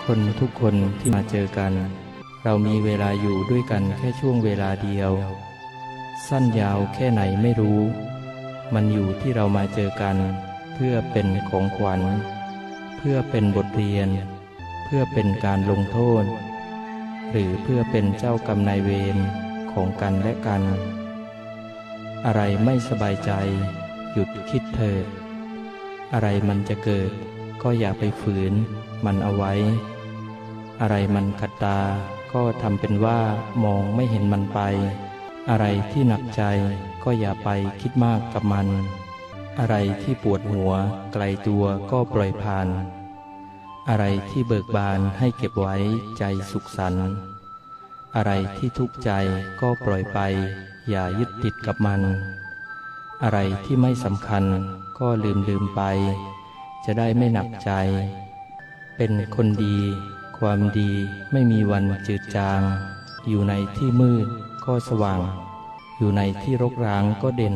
คนทุกคนที่มาเจอกันเรามีเวลาอยู่ด้วยกันแค่ช่วงเวลาเดียวสั้นยาวแค่ไหนไม่รู้มันอยู่ที่เรามาเจอกันเพื่อเป็นของขวัญเพื่อเป็นบทเรียนเพื่อเป็นการลงโทษหรือเพื่อเป็นเจ้ากรรมนายเวรของกันและกันอะไรไม่สบายใจหยุดคิดเถิดอะไรมันจะเกิดก็อย่าไปฝืนมันเอาไว้อะไรมันขัดตาก็ทำเป็นว่ามองไม่เห็นมันไปอะไรที่หนักใจก็อย่าไปคิดมากกับมันอะไรที่ปวดหัวไกลตัวก็ปล่อยผ่านอะไรที่เบิกบานให้เก็บไว้ใจสุขสันต์อะไรที่ทุกข์ใจก็ปล่อยไปอย่ายึดติดกับมันอะไรที่ไม่สำคัญก็ลืมไปจะได้ไม่หนักใจเป็นคนดีความดีไม่มีวันจืดจางอยู่ในที่มืดก็สว่างอยู่ในที่รกร้างก็เด่น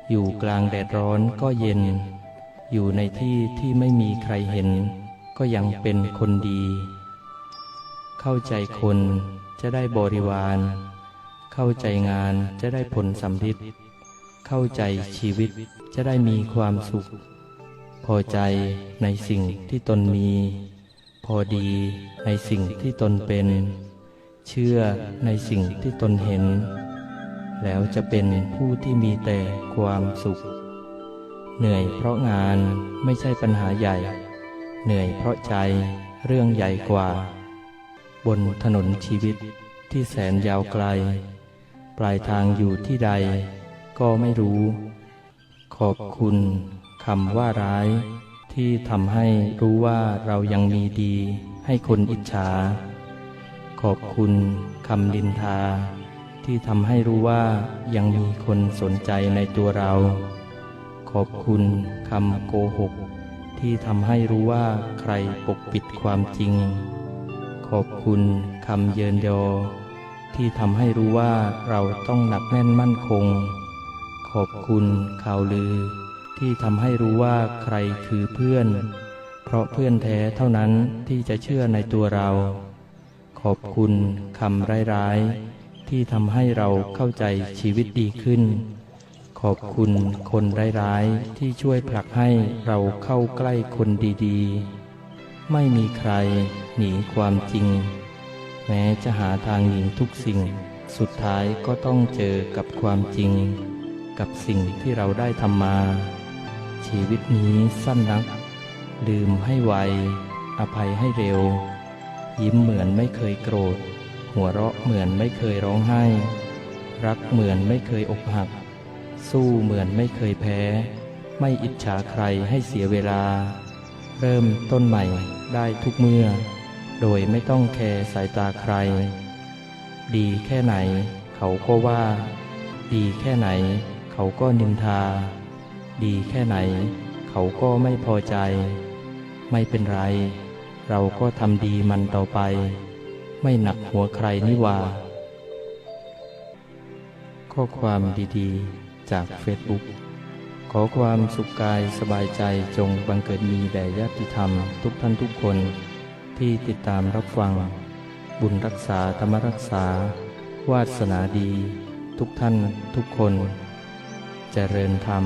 อยู่กลางแดดร้อนก็เย็นอยู่ในที่ที่ไม่มีใครเห็นก็ยังเป็นคนดีเข้าใจคนจะได้บริวารเข้าใจงานจะได้ผลสำฤทธิ์เข้าใจชีวิตจะได้มีความสุขพอใจในสิ่งที่ตนมีพอดีในสิ่งที่ตนเป็นเชื่อในสิ่งที่ตนเห็นแล้วจะเป็นผู้ที่มีแต่ความสุขเหนื่อยเพราะงานไม่ใช่ปัญหาใหญ่เหนื่อยเพราะใจเรื่องใหญ่กว่าบนถนนชีวิตที่แสนยาวไกลปลายทางอยู่ที่ใดก็ไม่รู้ขอบคุณคำว่าร้ายที่ทำให้รู้ว่าเรายังมีดีให้คนอิจฉาขอบคุณคำดินทาที่ทำให้รู้ว่ายังมีคนสนใจในตัวเราขอบคุณคำโกหกที่ทำให้รู้ว่าใครปกปิดความจริงขอบคุณคำเยินยอที่ทำให้รู้ว่าเราต้องหนักแน่นมั่นคงขอบคุณข่าวลือที่ทำให้รู้ว่าใครคือเพื่อนเพราะเพื่อนแท้เท่านั้นที่จะเชื่อในตัวเราขอบคุณคำร้ายๆที่ทำให้เราเข้าใจชีวิตดีขึ้นขอบคุณคนร้ายๆที่ช่วยผลักให้เราเข้าใกล้คนดีๆไม่มีใครหนีความจริงแม้จะหาทางหนีทุกสิ่งสุดท้ายก็ต้องเจอกับความจริงกับสิ่งที่เราได้ทำมาชีวิตนี้สั้นนักลืมให้ไวอภัยให้เร็วยิ้มเหมือนไม่เคยโกรธหัวเราะเหมือนไม่เคยร้องไห้รักเหมือนไม่เคยอกหักสู้เหมือนไม่เคยแพ้ไม่อิจฉาใครให้เสียเวลาเริ่มต้นใหม่ได้ทุกเมื่อโดยไม่ต้องแคร์สายตาใครดีแค่ไหนเขาก็ว่าดีแค่ไหนเขาก็นินทาดีแค่ไหนเขาก็ไม่พอใจไม่เป็นไรเราก็ทำดีมันต่อไปไม่หนักหัวใครนี่ว่าข้อความดีๆจากเฟซบุ๊กขอความสุขกายสบายใจจงบังเกิดมีแด่ญาติธรรมทุกท่านทุกคนที่ติดตามรับฟังบุญรักษาธรรมรักษาวาสนาดีทุกท่านทุกคนเจริญธรรม